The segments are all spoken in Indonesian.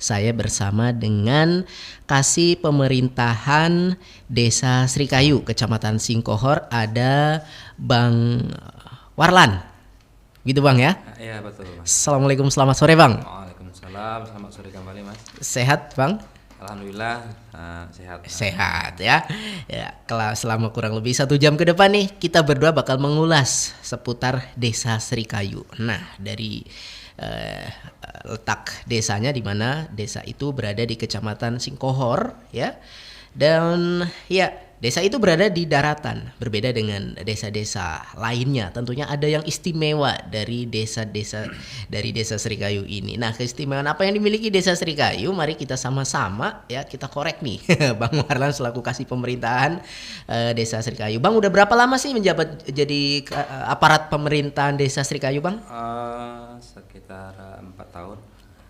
saya bersama dengan Kasih Pemerintahan Desa Srikayu, Kecamatan Singkohor, ada Bang Warlan. Gitu Bang ya? Iya betul Mas. Assalamualaikum, selamat sore Bang. Waalaikumsalam, selamat sore kembali Mas. Sehat Bang? Alhamdulillah sehat. Sehat ya. Selama kurang lebih 1 jam ke depan nih kita berdua bakal mengulas seputar Desa Srikayu. Nah, dari letak desanya, di mana desa itu berada di Kecamatan Singkohor ya. Dan ya, desa itu berada di daratan, berbeda dengan desa-desa lainnya. Tentunya ada yang istimewa dari desa Srikayu ini. Nah, keistimewaan apa yang dimiliki Desa Srikayu? Mari kita sama-sama ya kita korek nih. Bang Warlan selaku Kasih Pemerintahan Desa Srikayu. Bang, udah berapa lama sih menjabat jadi aparat pemerintahan Desa Srikayu, Bang? Sekitar 4 tahun.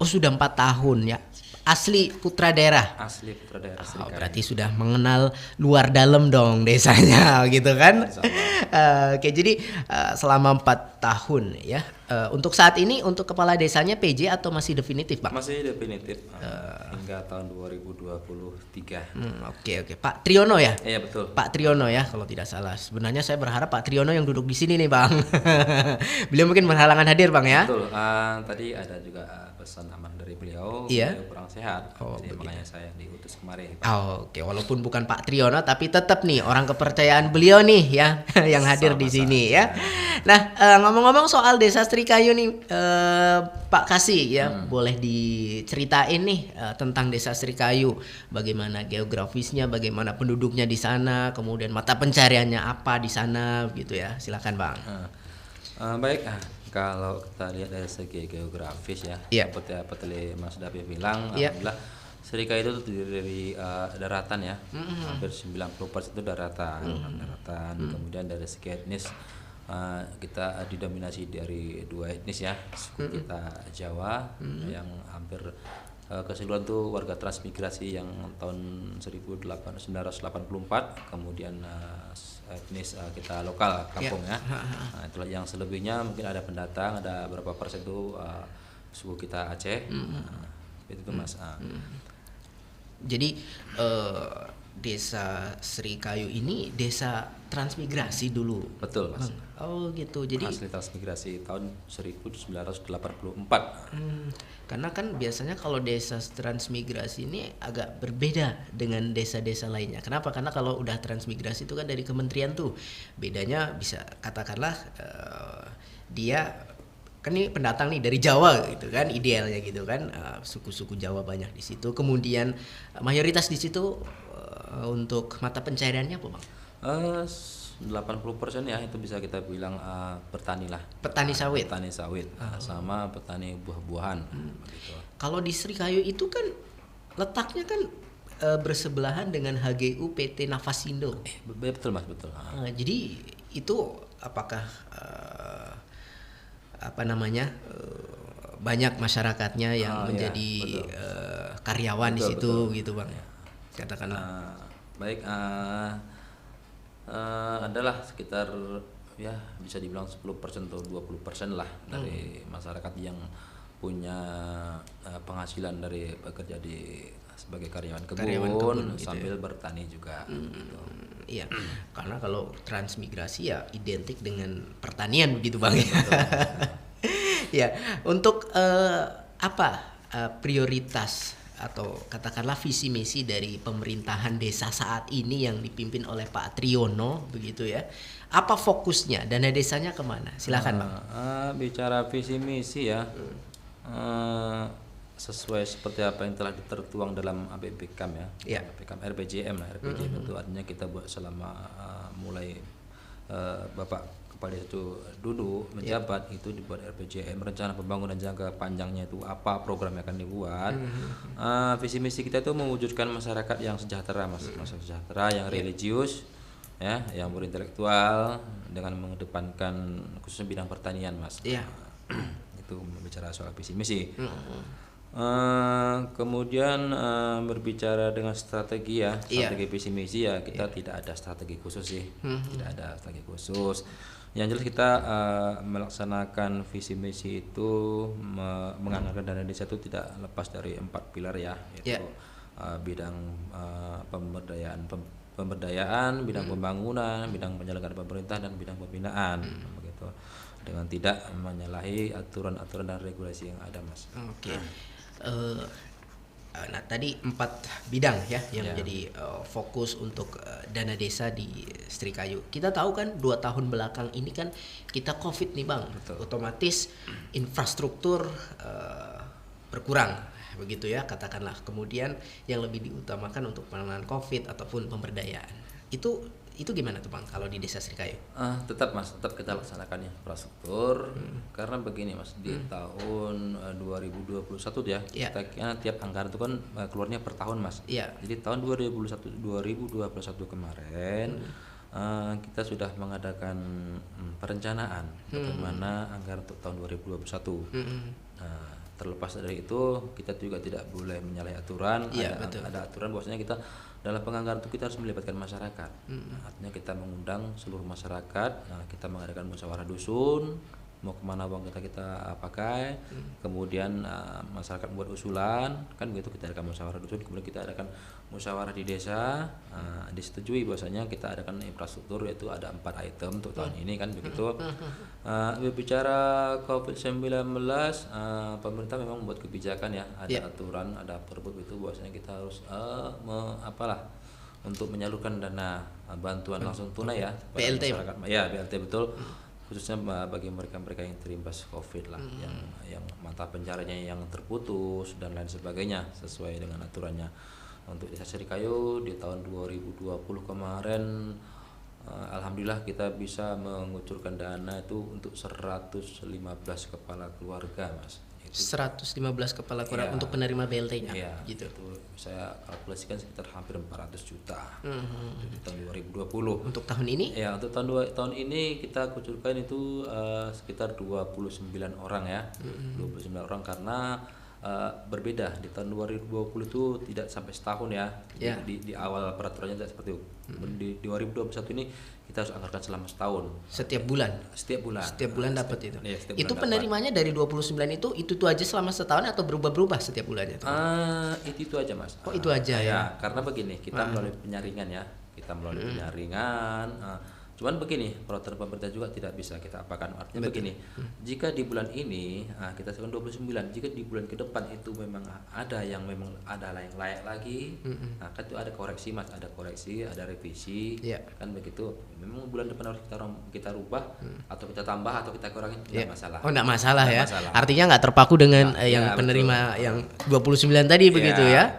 Oh, sudah 4 tahun ya. Asli putra daerah. Asli putra daerah Srikayu. Berarti sudah mengenal luar dalam dong desanya gitu kan. Oke, jadi selama 4 tahun ya. Untuk saat ini untuk kepala desanya PJ atau masih definitif, Bang? Masih definitif hingga tahun 2023. Oke. Pak Triyono ya? Iya betul. Pak Triyono ya kalau tidak salah. Sebenarnya saya berharap Pak Triyono yang duduk di sini nih, Bang. Beliau mungkin berhalangan hadir, Bang ya. Betul. Tadi ada juga pesan aman dari beliau. Iya. Beliau kurang sehat. Jadi makanya saya diutus kemari. Oke, walaupun bukan Pak Triyono tapi tetap nih orang kepercayaan beliau nih ya yang hadir di sini ya. Nah, ngomong-ngomong soal Desa Srikayu nih, Pak Kasih ya, boleh diceritain nih tentang Desa Srikayu, bagaimana geografisnya, bagaimana penduduknya di sana, kemudian mata pencariannya apa di sana gitu ya. Silakan Bang. Baik, kalau kita lihat dari segi geografis ya, seperti apa tadi Mas Davi bilang, alhamdulillah Srikayu itu terdiri dari daratan ya, hampir 90% itu daratan. Kemudian dari segi etnis kita didominasi dari 2 etnis ya, suku kita Jawa yang hampir keseluruhan tuh warga transmigrasi yang tahun 1984, kemudian etnis kita lokal kampung ya. Nah, itulah yang selebihnya mungkin ada pendatang, ada berapa persen tuh suku kita Aceh. Itu Mas. Jadi Desa Srikayu ini desa transmigrasi dulu. Betul Mas. Oh gitu. Jadi asli transmigrasi tahun 1984. Karena kan biasanya kalau desa transmigrasi ini agak berbeda dengan desa-desa lainnya. Kenapa? Karena kalau udah transmigrasi itu kan dari kementerian tuh. Bedanya bisa katakanlah dia kan ini pendatang nih dari Jawa gitu kan, idealnya gitu kan, suku-suku Jawa banyak di situ. Kemudian mayoritas di situ untuk mata pencahariannya apa Bang? 80% ya itu bisa kita bilang petani lah. Petani sawit. Petani sawit sama petani buah-buahan. Gitu. Kalau di Srikayu itu kan letaknya kan bersebelahan dengan HGU PT Nafasindo. Betul Mas, betul. Jadi itu apakah banyak masyarakatnya yang menjadi karyawan di situ gitu Bang ya, katakanlah. Baik, adalah sekitar ya bisa dibilang 10% atau 20% lah dari masyarakat yang punya penghasilan dari bekerja sebagai karyawan kebun sambil gitu bertani juga. Gitu. Iya, karena kalau transmigrasi ya identik dengan pertanian begitu Bang ya. Ya, untuk prioritas atau katakanlah visi misi dari pemerintahan desa saat ini yang dipimpin oleh Pak Triyono begitu ya, apa fokusnya, dana desanya kemana? Silakan Bang. Bicara visi misi ya, sesuai seperti apa yang telah tertuang dalam APBKM ya, APBKM RPJM lah. RPJM itu artinya kita buat selama mulai Bapak kepala itu duduk menjabat, itu dibuat RPJM, rencana pembangunan jangka panjangnya itu apa, program yang akan dibuat. Visi misi kita itu mewujudkan masyarakat yang sejahtera Mas, masyarakat sejahtera yang religius ya, yang berintelektual dengan mengedepankan khususnya bidang pertanian Mas. Itu bicara soal visi misi. Kemudian berbicara dengan strategi ya, strategi visi misi ya, kita tidak ada strategi khusus sih, tidak ada strategi khusus. Yang jelas kita melaksanakan visi misi itu menganggarkan dana desa itu tidak lepas dari 4 pilar ya, yaitu bidang pemberdayaan, bidang pembangunan, bidang penyelenggaraan pemerintah dan bidang pembinaan, begitu. Dengan tidak menyalahi aturan-aturan dan regulasi yang ada, Mas. Oke. Nah tadi 4 bidang ya yang menjadi fokus untuk dana desa di Setrikayu. Kita tahu kan 2 tahun belakang ini kan kita COVID nih Bang. Betul. Otomatis infrastruktur berkurang begitu ya katakanlah. Kemudian yang lebih diutamakan untuk penanganan COVID ataupun pemberdayaan. Itu gimana tuh Bang kalau di Desa Setrikayu? Tetap Mas, tetap kita laksanakan infrastruktur karena begini Mas, di tahun 2021 ya, kita tiap anggaran itu kan keluarnya per tahun Mas. Jadi tahun 2021 kemarin kita sudah mengadakan perencanaan bagaimana anggaran untuk tahun 2021. Terlepas dari itu kita juga tidak boleh menyalahi aturan. Ada aturan bahwasanya kita dalam penganggaran itu kita harus melibatkan masyarakat. Artinya kita mengundang seluruh masyarakat. Kita mengadakan musyawarah dusun, mau kemana uang kita pakai. Kemudian masyarakat membuat usulan, kan begitu kita adakan musyawarah dusun. Kemudian kita adakan musyawarah di desa. Disetujui bahwasanya kita adakan infrastruktur yaitu ada 4 item untuk tahun ini kan begitu. Berbicara COVID-19, pemerintah memang membuat kebijakan ya, ada aturan, ada perbup itu bahwasanya kita harus untuk menyalurkan dana bantuan langsung tunai ya BLT masyarakat. Ya BLT betul. Khususnya bagi mereka-mereka yang terimbas COVID lah, yang mata pencariannya yang terputus dan lain sebagainya sesuai dengan aturannya. Untuk Desa Setrikayu di tahun 2020 kemarin alhamdulillah kita bisa mengucurkan dana itu untuk 115 kepala keluarga Mas. 115 kepala keluarga untuk penerima BLT-nya gitu. Itu saya kalkulasikan sekitar hampir 400 juta di tahun 2020. Untuk tahun ini? Ya, untuk tahun ini kita kucurkan itu sekitar 29 orang ya. 29 orang karena berbeda di tahun 2020 itu tidak sampai setahun ya. Di awal peraturannya tidak seperti itu. Di 2021 ini kita harus anggarkan selama setahun. Setiap bulan dapat itu. Itu penerimanya dari 29 itu aja selama setahun atau berubah-berubah setiap bulannya? Itu aja Mas. Itu aja ya. Karena begini, kita melalui penyaringan ya. Cuman begini, peraturan pemerintah juga tidak bisa kita apakan. Artinya begini, jika di bulan ini kita sekarang 29, jika di bulan ke depan itu memang ada yang layak lagi, kan itu ada koreksi Mas, ada revisi, kan begitu. Memang bulan depan harus kita rubah atau kita tambah atau kita kurangin, tidak masalah. Oh, enggak masalah ya. Artinya nggak terpaku dengan yang penerima yang 29 tadi begitu ya.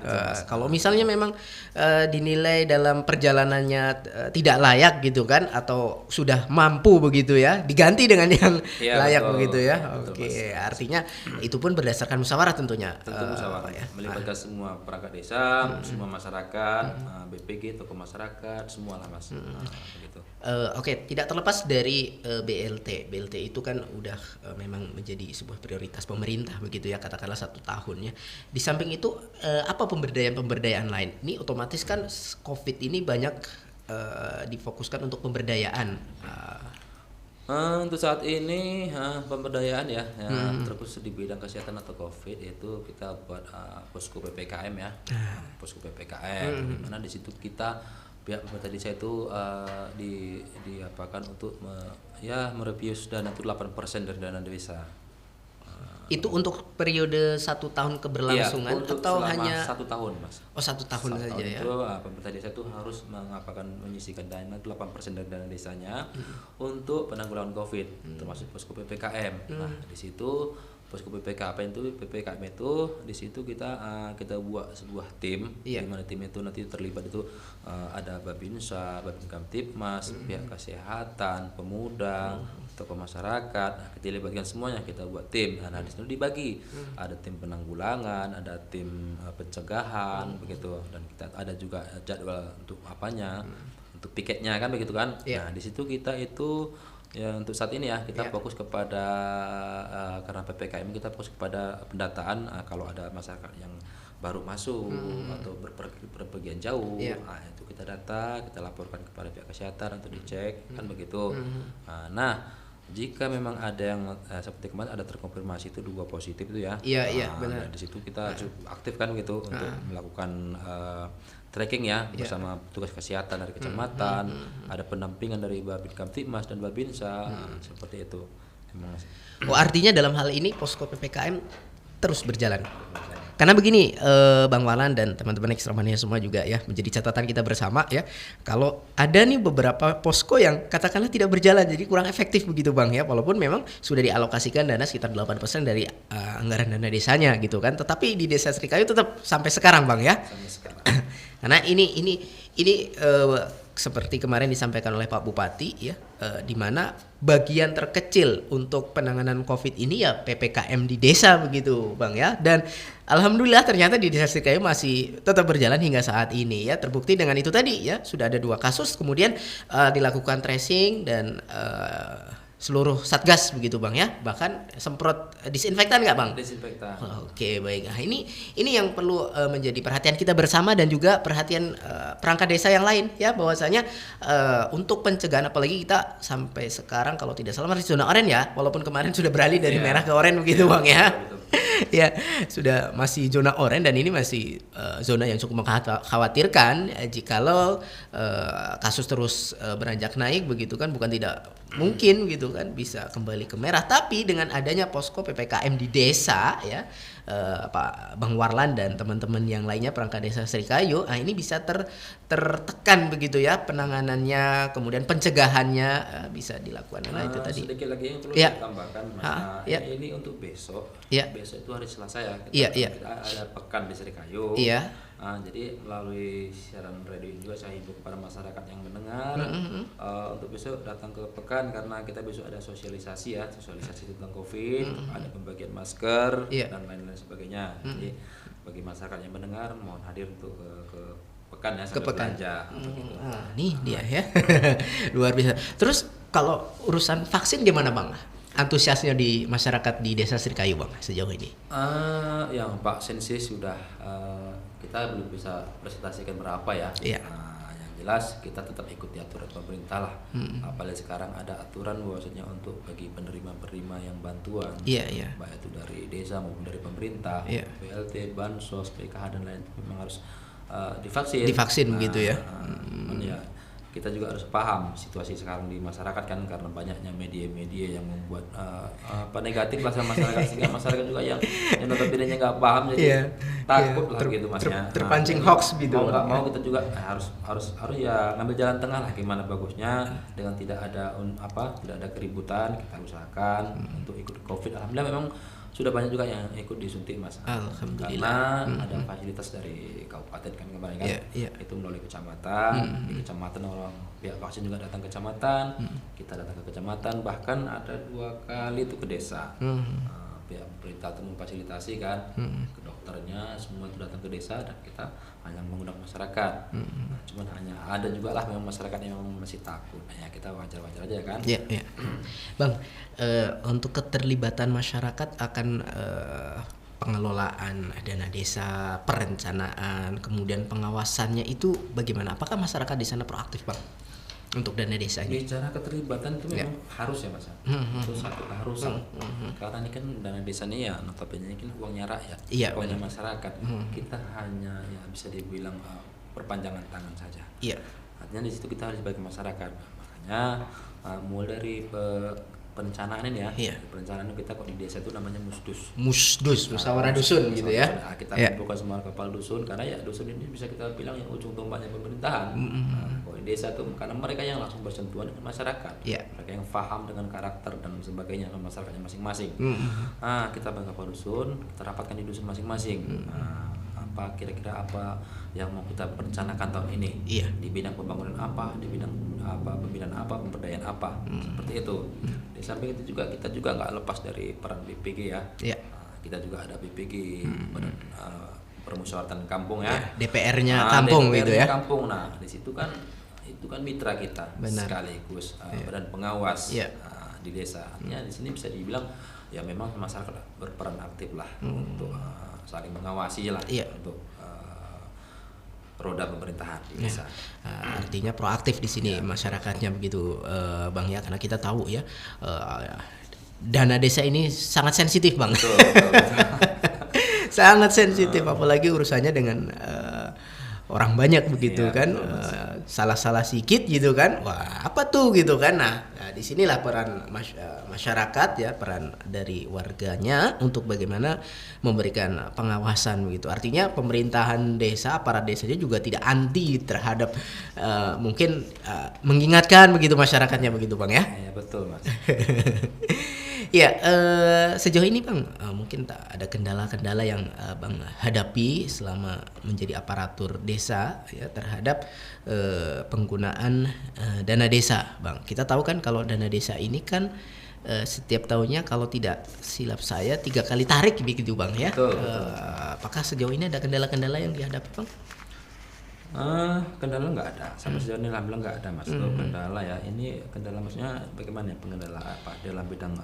Kalau misalnya memang dinilai dalam perjalanannya tidak layak gitu kan, atau sudah mampu begitu ya, diganti dengan yang layak begitu ya. Oke, artinya itu pun berdasarkan musyawarah tentunya. Musyawarah ya. Melibatkan semua perangkat desa, semua masyarakat, BPG, tokoh masyarakat, semua lah Mas. Begitu. Oke, tidak terlepas dari BLT. BLT itu kan udah memang menjadi sebuah prioritas pemerintah begitu ya, katakanlah 1 tahun ya. Di samping itu apa pemberdayaan lain? Ini otomatis kan COVID ini banyak difokuskan untuk pemberdayaan. Untuk saat ini pemberdayaan ya, terkhusus di bidang kesehatan atau COVID itu kita buat posko PPKM ya, posko PPKM, di mana di situ kita pihak pemerintah desa itu diapakan untuk merevius dana itu 8% dari dana desa. Itu untuk periode 1 tahun keberlangsungan atau hanya 1 tahun Mas? Oh 1 tahun saja ya. Itu pemerintah desa itu harus menyisihkan dana 8% dari dana desanya untuk penanggulangan COVID, termasuk posko PPKM. Nah di situ posko PPKM itu di situ kita buat sebuah tim, di mana tim itu nanti terlibat itu ada Babinsa, Babin Kamtipmas, pihak kesehatan, pemuda, tokoh masyarakat, kita libatkan semuanya, kita buat tim. Nah di situ dibagi, ada tim penanggulangan, ada tim pencegahan begitu, dan kita ada juga jadwal untuk apanya, untuk piketnya kan begitu kan. Nah di situ kita itu Ya untuk saat ini ya kita fokus kepada karena PPKM kita fokus kepada pendataan kalau ada masyarakat yang baru masuk atau berpergian jauh, itu kita data, kita laporkan kepada pihak kesehatan untuk dicek kan begitu. Nah jika memang ada yang seperti kemarin ada terkonfirmasi itu 2 positif itu ya, benar. Di situ kita aktif kan gitu untuk melakukan tracking ya bersama petugas kesehatan dari kecamatan, ada pendampingan dari Babin Kamtibmas dan Babinsa, seperti itu. Artinya dalam hal ini posko PPKM terus berjalan. Karena begini Bang Warlan dan teman-teman Ekstramania semua juga ya, menjadi catatan kita bersama ya. Kalau ada nih beberapa posko yang katakanlah tidak berjalan, jadi kurang efektif begitu Bang ya. Walaupun memang sudah dialokasikan dana sekitar 8% dari anggaran dana desanya gitu kan. Tetapi di Desa Srikayu tetap sampai sekarang Bang ya. Sampai sekarang. Karena ini seperti kemarin disampaikan oleh Pak Bupati ya, di mana bagian terkecil untuk penanganan COVID ini ya PPKM di desa begitu Bang ya. Dan alhamdulillah ternyata di Desa Srikayu masih tetap berjalan hingga saat ini ya. Terbukti dengan itu tadi ya, sudah ada 2 kasus kemudian dilakukan tracing dan seluruh satgas begitu Bang ya, bahkan semprot disinfektan nggak Bang? Disinfektan. Oke, baik. Nah, ini yang perlu menjadi perhatian kita bersama dan juga perhatian perangkat desa yang lain ya, bahwasanya untuk pencegahan, apalagi kita sampai sekarang kalau tidak salah masih zona oranye ya, walaupun kemarin sudah beralih dari merah ke oranye begitu Bang ya. Ya, sudah masih zona oranye dan ini masih zona yang cukup mengkhawatirkan jikalau kasus terus beranjak naik begitu kan, bukan tidak mungkin gitu kan bisa kembali ke merah. Tapi dengan adanya posko PPKM di desa ya, Pak Bang Warlan dan teman-teman yang lainnya perangkat desa Srikayu, ini bisa tertekan begitu ya penanganannya, kemudian pencegahannya bisa dilakukan. Nah itu tadi. Sedikit lagi yang perlu ditambahkan Mas. Ini untuk besok. Besok itu hari Selasa ya. Kita ada pekan di Srikayu. Jadi melalui siaran radio juga saya himbau kepada masyarakat yang mendengar untuk besok datang ke pekan, karena kita besok ada sosialisasi tentang COVID, ada pembagian masker dan lain-lain sebagainya. Jadi bagi masyarakat yang mendengar mohon hadir untuk ke pekan ya, sambil belanja. Nih dia ya. Luar biasa. Terus kalau urusan vaksin gimana Bang? Antusiasnya di masyarakat di Desa Srikayu Bang sejauh ini? Yang vaksin sih sudah kita belum bisa presentasikan berapa ya. Yang jelas kita tetap ikuti aturan pemerintah lah. Apalagi sekarang ada aturan bahwasanya untuk bagi penerima yang bantuan, baik itu dari desa maupun dari pemerintah, BLT, Bansos, PKH dan lain, memang harus divaksin begitu ya. Kita juga harus paham situasi sekarang di masyarakat kan, karena banyaknya media-media yang membuat negatif lah sama masyarakat, sehingga masyarakat juga yang notabene-nya nggak paham, jadi takut lah gitu Masnya. Terpancing hoax gitu. Mau kita juga harus ya ngambil jalan tengah lah, gimana bagusnya dengan tidak ada keributan. Kita usahakan untuk ikut COVID. Alhamdulillah memang sudah banyak juga yang ikut disuntik Mas. Alhamdulillah. Karena ada fasilitas dari kabupaten kan kemarin kan, itu melalui kecamatan. Di kecamatan orang pihak vaksin juga datang ke kecamatan, kita datang ke kecamatan, bahkan ada 2 kali itu ke desa. Pihak pemerintah itu memfasilitasi kan, ke dokternya semua itu datang ke desa dan kita hanya mengundang masyarakat. Cuman hanya ada juga lah memang masyarakat yang masih takut. Ya kita wajar-wajar aja kan. Bang, untuk keterlibatan masyarakat akan pengelolaan dana desa, perencanaan, kemudian pengawasannya itu bagaimana? Apakah masyarakat di sana proaktif Bang untuk dana desa ini? Bicara keterlibatan itu memang harus ya Mas. Itu satu keharusan. Karena ini kan dana desa ini ya notabene kan uangnya rakyat, uangnya masyarakat. Kita hanya ya bisa dibilang perpanjangan tangan saja. Artinya di situ kita harus bagi masyarakat. Makanya mulai dari perencanaan ini ya, perencanaan kita kok di desa itu namanya musdus, musyawarah dusun gitu ya. Kita kumpulkan semua kepala dusun, karena ya dusun ini bisa kita bilang yang ujung tombaknya pemerintahan. Kok di desa itu karena mereka yang langsung bersentuhan dengan masyarakat, mereka yang paham dengan karakter dan sebagainya masyarakatnya masing-masing. Kita bagi kepala dusun, kita rapatkan di dusun masing-masing. Kira-kira apa yang mau kita rencanakan tahun ini, di bidang pembangunan apa, di bidang apa, pembinaan apa, pemberdayaan apa, seperti itu. Di samping itu juga kita juga nggak lepas dari peran BPG ya. Kita juga ada BPG, permusyawaratan kampung ya. DPR-nya kampung DPR gitu ya. Kampung. Nah di situ kan itu kan mitra kita. Benar. Sekaligus badan pengawas di desa. Artinya di sini bisa dibilang ya memang masyarakat berperan aktif lah untuk saling mengawasi lah untuk roda pemerintahan di desa. Artinya proaktif di sini masyarakatnya begitu, Bang ya, karena kita tahu ya dana desa ini sangat sensitif, Bang. Betul. Sangat sensitif, apalagi urusannya dengan orang banyak begitu kan, salah-salah sedikit gitu kan, wah apa tuh gitu kan. Nah disinilah peran masyarakat ya, peran dari warganya untuk bagaimana memberikan pengawasan begitu. Artinya pemerintahan desa, aparat desanya juga tidak anti terhadap mungkin mengingatkan begitu masyarakatnya begitu, Bang ya. Ya betul, Mas. Ya, sejauh ini Bang, mungkin ada kendala-kendala yang Bang hadapi selama menjadi aparatur desa ya terhadap penggunaan dana desa, Bang. Kita tahu kan kalau dana desa ini kan setiap tahunnya kalau tidak silap saya 3 kali tarik begitu, Bang ya. Betul. Apakah sejauh ini ada kendala-kendala yang dihadapi, Bang? Kendala nggak ada, sampai sejauh ini alhamdulillah nggak ada, Mas. Kendala ya, ini kendala maksudnya bagaimana ya, pengendala apa dalam bidang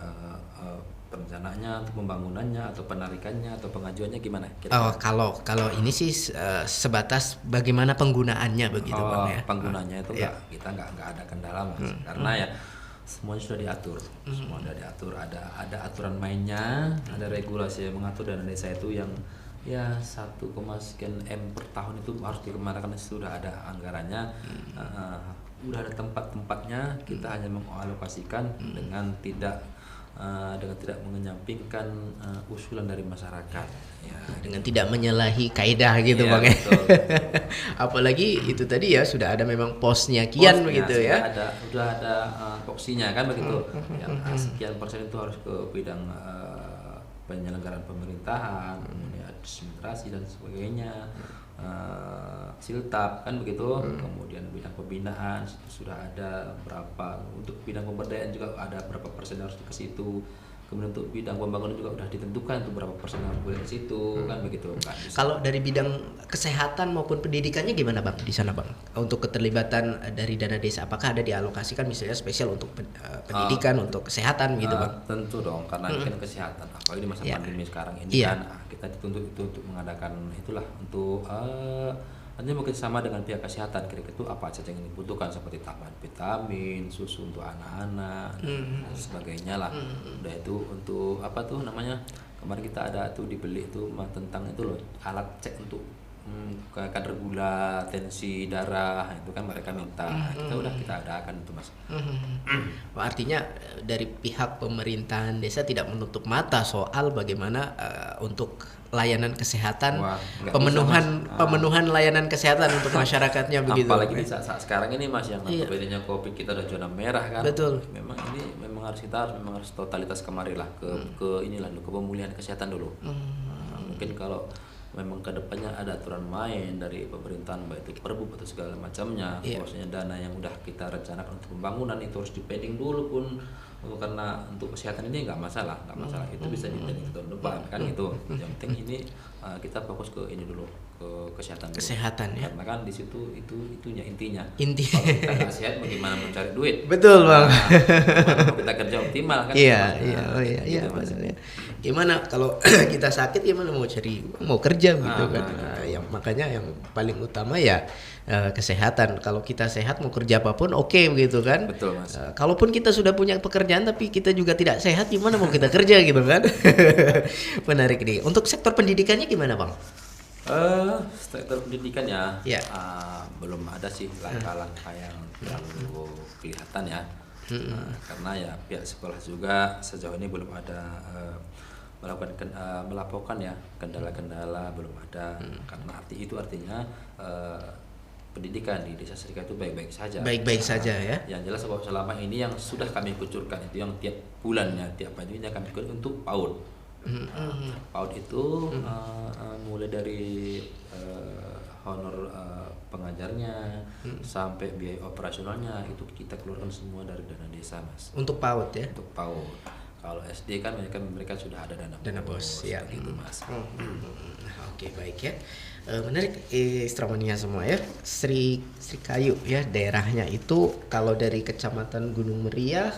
perencanaannya, atau pembangunannya, atau penarikannya, atau pengajuannya gimana? Oh, kalau ini sih sebatas bagaimana penggunaannya begitu, Bang ya. Penggunaannya itu kita nggak ada kendala, Mas, karena ya semuanya sudah diatur, semua sudah diatur, ada aturan mainnya, ada regulasi yang mengatur dana desa itu yang ya 1, sekian M per tahun itu harus dikemanakan, sudah ada anggarannya, udah ada tempat-tempatnya, kita hanya mengalokasikan dengan tidak mengenyampingkan usulan dari masyarakat ya, dengan tidak menyalahi kaidah gitu, Bang ya. Betul. Apalagi itu tadi ya sudah ada memang posnya kian begitu ya. Sudah ada poksinya kan begitu. Yang sekian persen itu harus ke bidang penyelenggaraan pemerintahan, kemudian administrasi dan sebagainya, siltap kan begitu, kemudian bidang pembinaan sudah ada berapa, untuk bidang pemberdayaan juga ada berapa persen harus ke situ, kemudian untuk bidang pembangunan juga udah ditentukan untuk berapa persen harus ke situ kan begitu kan. Kalau dari bidang kesehatan maupun pendidikannya gimana, Bang, di sana, Bang, untuk keterlibatan dari dana desa, apakah ada dialokasikan misalnya spesial untuk pendidikan, untuk kesehatan gitu, Bang? Tentu dong, karena ini kan kesehatan, apalagi di masa pandemi sekarang ini kan kita dituntut itu untuk mengadakan itulah untuk nanti mungkin sama dengan pihak kesehatan, kira-kira itu apa saja yang dibutuhkan seperti tambahan vitamin, susu untuk anak-anak dan sebagainya lah. Udah itu untuk apa tuh namanya, kemarin kita ada tuh dibeli tuh tentang itu loh, alat cek untuk kadar gula, tensi darah, itu kan mereka minta, kita adakan itu, Mas. Artinya dari pihak pemerintahan desa tidak menutup mata soal bagaimana untuk layanan kesehatan, pemenuhan layanan kesehatan untuk masyarakatnya begitu. Apalagi di saat sekarang ini, Mas, yang bedanya COVID, kita udah zona merah kan. Betul. Memang harus totalitas kemari lah ke inilah ke pemulihan kesehatan dulu. Mungkin kalau memang kedepannya ada aturan main dari pemerintahan, baik itu perbu atau segala macamnya, maksudnya dana yang udah kita rencanakan untuk pembangunan itu harus dipending dulu pun, karena untuk kesehatan ini nggak masalah, itu bisa dipending tahun depan kan gitu. Yang penting ini kita fokus ke ini dulu, ke kesehatan ya, karena kan di situ itunya intinya. Kalau kita nggak sehat bagaimana mencari duit? Betul, Bang. Kita kerja optimal kan. Iya. Gimana kalau kita sakit, gimana mau kerja gitu kan. Yang makanya yang paling utama ya kesehatan. Kalau kita sehat mau kerja apapun oke begitu kan. Betul, Mas. Kalaupun kita sudah punya pekerjaan tapi kita juga tidak sehat, gimana mau kita kerja gitu kan. Menarik nih. Untuk sektor pendidikannya gimana, Bang? Sektor pendidikan ya, belum ada sih langkah-langkah yang terlalu kelihatan ya. Karena ya pihak sekolah juga sejauh ini belum ada melaporkan ya kendala-kendala, belum ada. Karena artinya pendidikan di Desa Serika itu baik-baik saja. Baik-baik saja ya. Yang jelas bahwa selama ini yang sudah kami kucurkan itu yang tiap bulannya, tiap paginya kami kucurkan untuk PAUD. PAUD itu mulai dari honor pengajarnya sampai biaya operasionalnya itu kita keluarkan semua dari dana desa, Mas. Untuk PAUD ya. Untuk PAUD. Kalau SD kan mereka sudah ada dana bos ya. Gitu Mas. Oke, baik ya. Menarik Stramania semua ya. Srikayu ya, daerahnya itu kalau dari Kecamatan Gunung Meriah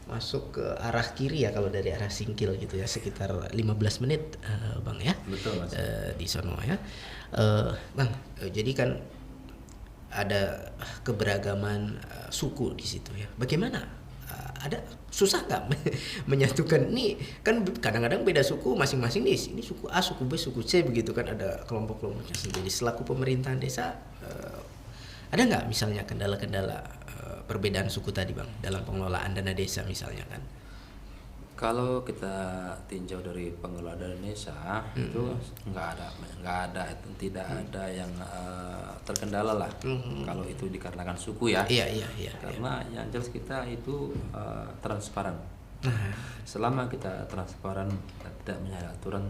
masuk ke arah kiri ya, kalau dari arah Singkil gitu ya, sekitar 15 menit Bang ya. Betul Mas. Di sono ya. Bang, jadi kan ada keberagaman suku di situ ya. Bagaimana? Ada susah nggak menyatukan? Ini kan kadang-kadang beda suku masing-masing nih, ini suku A, suku B, suku C begitu kan, ada kelompok-kelompoknya sendiri. Selaku pemerintahan desa, ada nggak misalnya kendala-kendala perbedaan suku tadi Bang dalam pengelolaan dana desa misalnya kan? Kalau kita tinjau dari pengelola dana desa itu tidak ada yang terkendala lah. Kalau itu dikarenakan suku ya. Iya. Karena yang jelas kita itu transparan. Selama kita transparan, tidak menyalahi aturan,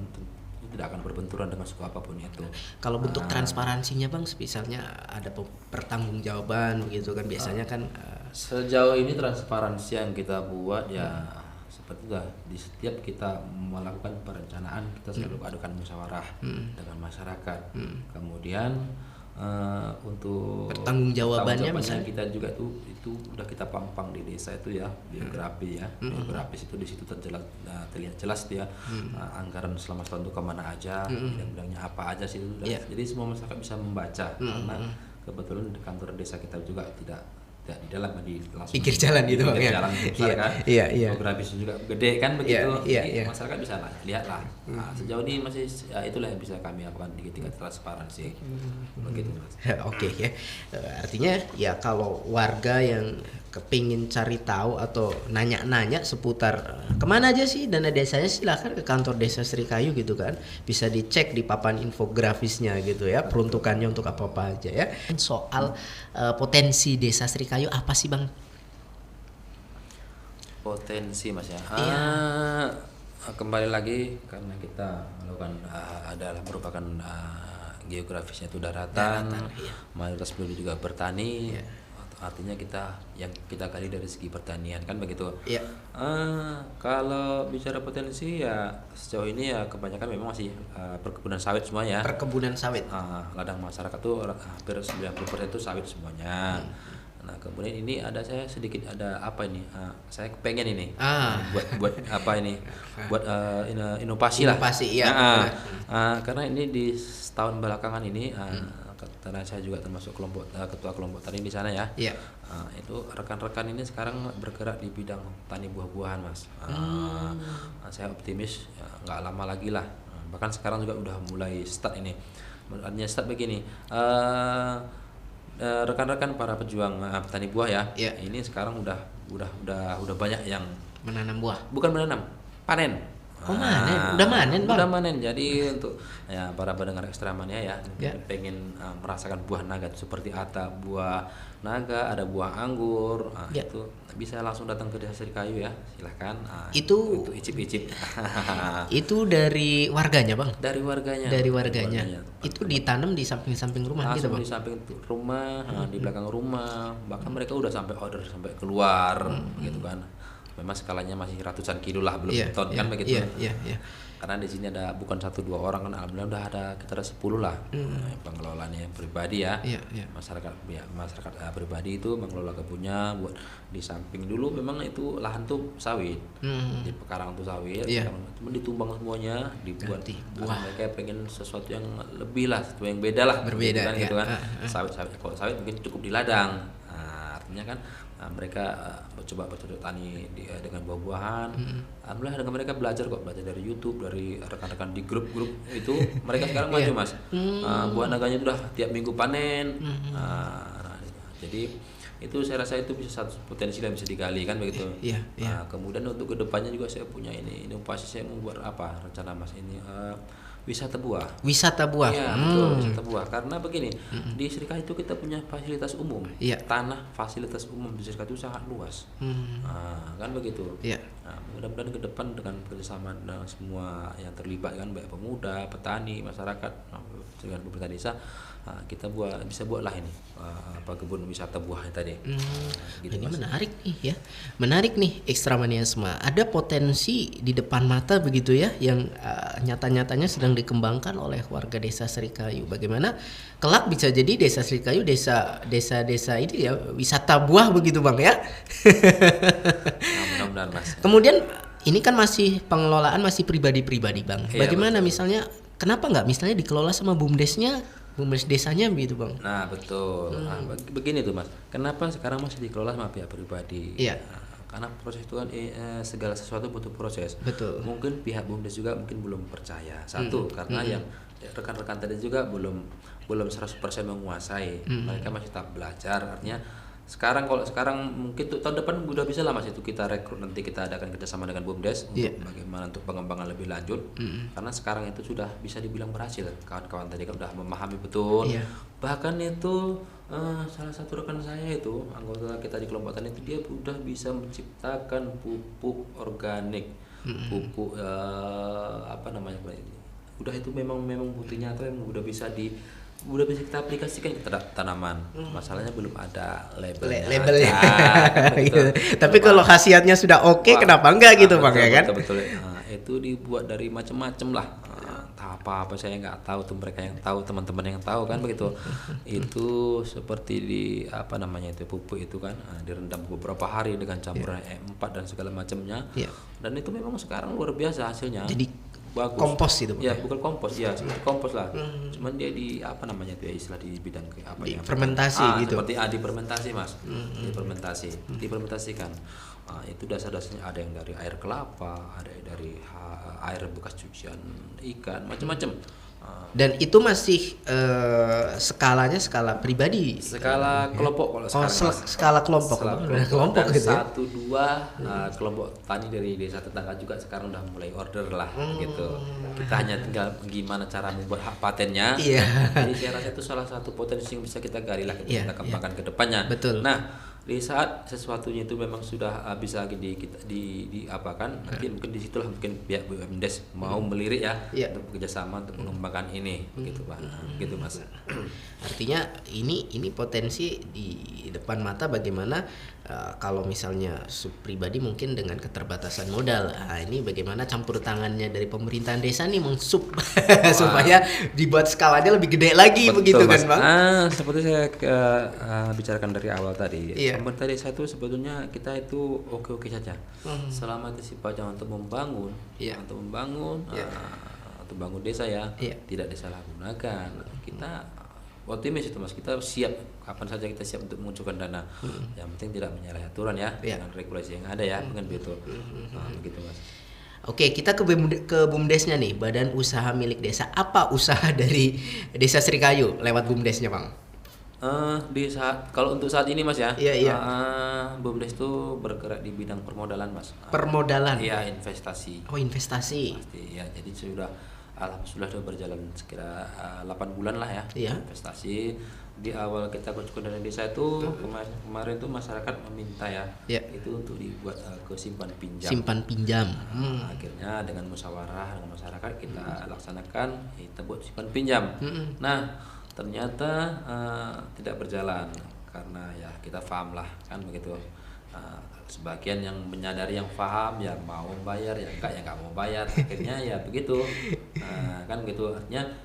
tidak akan berbenturan dengan suku apapun itu. Kalau bentuk transparansinya Bang, misalnya ada pertanggungjawaban begitu kan biasanya kan. Sejauh ini transparansi yang kita buat ya seperti itu, di setiap kita melakukan perencanaan kita selalu adukan musyawarah dengan masyarakat. Kemudian untuk pertanggungjawabannya misalnya kita juga itu udah kita pampang di desa itu ya, biografi ya. Biografis itu di situ terlihat jelas dia anggaran selama setahun itu kemana aja, bidang-bidangnya apa aja sih itu. Jadi semua masyarakat bisa membaca karena kebetulan di kantor desa kita juga tidak di dalam, langsung pinggir jalan gitu Bang ya. Jalan besar kan. Biografis juga gede kan begitu. Masyarakat bisa lihat lah. Sejauh ini masih itulah yang bisa kami lakukan di tingkat transparansi. Begitu Mas. Oke ya. Artinya ya kalau warga yang kepingin cari tahu atau nanya-nanya seputar kemana aja sih dana desanya, silahkan ke kantor desa Srikayu gitu kan, bisa dicek di papan infografisnya gitu ya, peruntukannya untuk apa aja ya. Soal potensi desa Srikayu apa sih Bang? Potensi Mas ya. Kembali lagi karena kita melakukan adalah merupakan geografisnya itu daratan, mayoritas penduduk juga bertani. Artinya yang kita gali dari segi pertanian kan begitu. Kalau bicara potensi ya sejauh ini ya kebanyakan memang masih perkebunan sawit semuanya. Perkebunan sawit. Ladang masyarakat tuh hampir 90% itu sawit semuanya. Nah kemudian ini saya sedikit ada apa ini? Saya pengen ini buat apa ini? Buat inovasi lah. Ya. Karena ini di setahun belakangan ini. Karena saya juga termasuk ketua kelompok tani di sana ya. Itu rekan-rekan ini sekarang bergerak di bidang tani buah-buahan Mas. Saya optimis nggak lama lagi lah. Bahkan sekarang juga udah mulai start ini. Artinya start begini. Rekan-rekan para pejuang petani buah ya. Ini sekarang udah banyak yang menanam buah. Bukan menanam, panen. Udah manen Bang. Udah manen. Jadi untuk ya para pendengar Ekstramania ya, pengen merasakan buah naga seperti buah naga, ada buah anggur, itu bisa langsung datang ke desa Srikayu ya, silahkan. Itu icip-icip. Itu dari warganya Bang? Dari warganya. Itu ditanam di samping-samping rumah gitu Bang? Di samping rumah, di belakang rumah, bahkan mereka udah sampai order sampai keluar, gitu kan. Memang skalanya masih ratusan kilo lah, belum ton kan begitu. Karena di sini ada bukan 1-2 orang kan, alhamdulillah udah ada kita 10 lah pengelolanya pribadi ya. Masyarakat pribadi itu mengelola kebunnya buat di samping. Dulu memang itu lahan tuh sawit, di pekarangan tuh sawit, cuma ditumbang semuanya dibuat buah. Mereka pengen sesuatu yang lebih lah, sesuatu yang beda lah, berbeda kan, gitu kan. Sawit kalau sawit mungkin cukup di ladang. Artinya kan mereka coba bercocok tani dengan buah-buahan. Alhamdulillah dengan mereka belajar dari YouTube, dari rekan-rekan di grup-grup itu. Mereka sekarang maju Mas. Buah naganya sudah tiap minggu panen. Jadi itu saya rasa itu bisa satu potensi yang bisa digali kan begitu. Kemudian untuk kedepannya juga saya punya inovasi, saya mau buat apa rencana Mas ini. Wisata buah. Iya, betul, wisata buah. Karena begini, di Srikayu itu kita punya fasilitas umum. Tanah fasilitas umum di Srikayu itu sangat luas. Kan begitu. Mudah-mudahan ke depan dengan kerjasama dengan semua yang terlibat kan, baik pemuda, petani, masyarakat, dengan pemerintah desa, kita bisa buatlah ini kebun wisata buahnya tadi. Gitu, ini Mas. Menarik nih ya, menarik nih Ekstramaniasma. Ada potensi di depan mata begitu ya, yang nyata-nyatanya sedang dikembangkan oleh warga Desa Serikayu. Bagaimana kelak bisa jadi Desa Serikayu desa ini ya wisata buah begitu Bang ya. Mudah-mudahan Mas. Kemudian ini kan masih pengelolaan masih pribadi-pribadi Bang. Iya, bagaimana betul. Misalnya kenapa nggak misalnya dikelola sama BUMDes desanya begitu Bang? Nah betul. Begini tuh Mas, kenapa sekarang masih dikelola sama pihak pribadi? Iya. Karena proses itu kan segala sesuatu butuh proses. Betul. Mungkin pihak BUMDes juga mungkin belum percaya. Satu, karena yang rekan-rekan tadi juga belum 100% menguasai. Mereka masih tahap belajar. Artinya kalau sekarang mungkin tahun depan udah bisa lah Mas, itu kita rekrut, nanti kita adakan kerjasama dengan BUMDes untuk bagaimana untuk pengembangan lebih lanjut. Karena sekarang itu sudah bisa dibilang berhasil. Kawan-kawan tadi kan udah memahami betul. Bahkan itu salah satu rekan saya itu, anggota kita di kelompok tani itu, dia udah bisa menciptakan pupuk organik, pupuk apa namanya ini, udah itu memang buktinya atau yang udah bisa kita aplikasikan ke tanaman. Masalahnya belum ada labelnya. Gitu. Tapi kalau khasiatnya sudah oke, kenapa enggak gitu Bang ya kan? Betul. Itu dibuat dari macam-macam lah. Apa saya nggak tahu tuh, mereka yang tahu, teman-teman yang tahu kan begitu. Itu seperti apa namanya itu, pupuk itu kan direndam beberapa hari dengan campuran E4 dan segala macamnya. Dan itu memang sekarang luar biasa hasilnya. Jadi bagus. Kompos itu ya, bukan kompos ya, seperti kompos lah. Cuman dia di apa namanya itu ya, istilah di bidang apa ya, fermentasi gitu. Seperti difermentasi Mas. Difermentasikan. Itu dasar-dasarnya ada yang dari air kelapa, ada yang dari air bekas cucian ikan, macam-macam. Dan itu masih skalanya skala pribadi, skala kelompok kalau sekarang. Skala kelompok dan gitu. 1-2 kelompok tani dari desa tetangga juga sekarang udah mulai order lah gitu. Kita hanya tinggal gimana cara membuat hak patennya. Jadi saya rasa itu salah satu potensi yang bisa kita gali lah, kita kembangkan ke depannya. Betul. Nah, di saat sesuatunya itu memang sudah bisa di apa kan, nanti mungkin disitulah mungkin pihak BUMDes mau melirik untuk bekerjasama untuk mengembangkan ini gitu Pak. Gitu Mas. Artinya ini potensi di depan mata bagaimana kalau misalnya pribadi mungkin dengan keterbatasan modal. Ini bagaimana campur tangannya dari pemerintahan desa nih mensup supaya dibuat skalanya lebih gede lagi. Betul, begitu Mas. Kan Bang? Seperti saya bicarakan dari awal tadi. Pemerintah desa itu sebetulnya kita itu oke-oke saja. Selama itu sifatnya untuk membangun, untuk bangun desa tidak disalahgunakan. Kita optimis itu Mas, kita siap kapan saja, kita siap untuk mengucurkan dana. Yang penting tidak menyalahi aturan dengan regulasi yang ada dengan begitu. Begitu Mas. Oke, kita ke BUMDesnya nih, Badan Usaha Milik Desa. Apa usaha dari Desa Serikayu lewat BUMDesnya Bang? Kalau untuk saat ini Mas BUMDes itu bergerak di bidang permodalan Mas. Permodalan? Iya, investasi. Oh, investasi. Pasti ya, jadi sudah berjalan sekira 8 bulan lah investasi. Di awal kita kunjungan dana desa itu kemarin tuh masyarakat meminta itu untuk dibuat ke simpan pinjam. Akhirnya dengan musyawarah dengan masyarakat kita laksanakan, kita buat simpan pinjam. Nah, ternyata tidak berjalan karena kita paham lah kan begitu. Sebagian yang menyadari, yang paham, yang mau bayar, yang nggak mau bayar, akhirnya begitu. Kan gitu.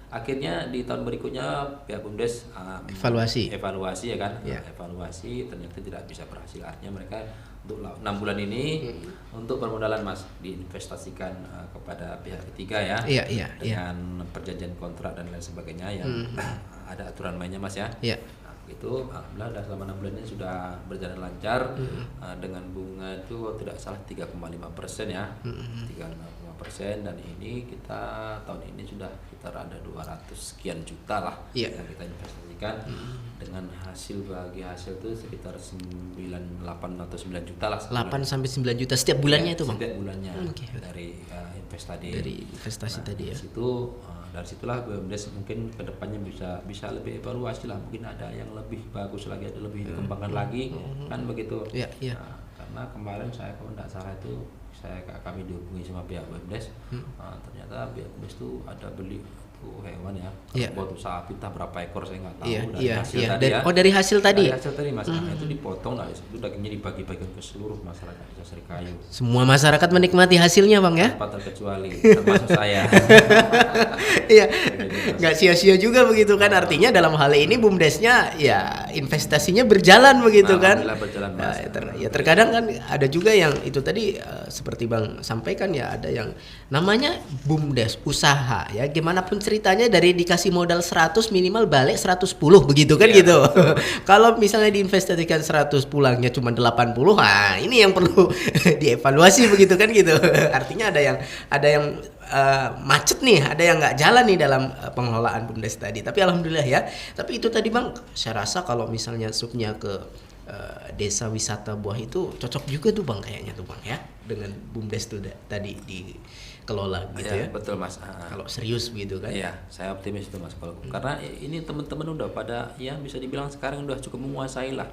Akhirnya di tahun berikutnya pihak BUMDes evaluasi evaluasi ternyata tidak bisa berhasil. Artinya mereka untuk 6 bulan ini untuk permodalan Mas diinvestasikan kepada pihak ketiga dengan perjanjian kontrak dan lain sebagainya ada aturan mainnya Mas itu. Alhamdulillah selama 6 bulan ini sudah berjalan lancar dengan bunga itu tidak salah 3,5% 3,5%, dan ini kita tahun ini sudah sekitar ada 200 sekian juta lah yang kita investasikan. Dengan bagi hasil itu sekitar 8 atau 9 juta lah. 8 sampai 9 juta setiap bulannya itu Bang? Setiap bulannya dari investasi tadi dari situlah BUMDes mungkin kedepannya bisa lebih evaluasi lah, mungkin ada yang lebih bagus lagi, ada lebih dikembangkan lagi kan begitu. Karena kemarin saya kalau tidak salah itu kami dihubungi sama pihak BUMDes, ternyata pihak BUMDes itu ada beli hewan ya. Iya. Buat sapi entah berapa ekor saya nggak tahu dari Iya, hasil iya. tadi ya. Oh, dari hasil tadi. Dari hasil tadi Mas. Nah, itu dipotong lah, itu dagingnya dibagi-bagikan ke seluruh masyarakat Desa Serikayu. Semua masyarakat menikmati hasilnya, Bang ya. Tanpa terkecuali, termasuk saya. Iya. Nggak sia-sia juga begitu kan. Artinya dalam hal ini BUMDesnya ya investasinya berjalan begitu kan. Alhamdulillah berjalan Mas. Ya terkadang kan ada juga yang itu tadi seperti Bang sampaikan ya, ada yang namanya BUMDes usaha ya, gimana pun ceritanya dari dikasih modal 100 minimal balik 110 begitu kan gitu. Kalau misalnya diinvestasikan 100 pulangnya cuma 80, nah ini yang perlu dievaluasi begitu kan gitu. Artinya ada yang macet nih, ada yang nggak jalan nih dalam pengelolaan BUMDes tadi. Tapi alhamdulillah ya. Tapi itu tadi Bang, saya rasa kalau misalnya subnya ke desa wisata buah itu cocok juga tuh Bang kayaknya tuh Bang ya, dengan BUMDes tuh tadi dikelola gitu ya. Betul Mas. Kalau serius begitu kan. Iya, saya optimis itu Mas kalau karena ini teman-teman udah pada ya bisa dibilang sekarang udah cukup menguasai lah.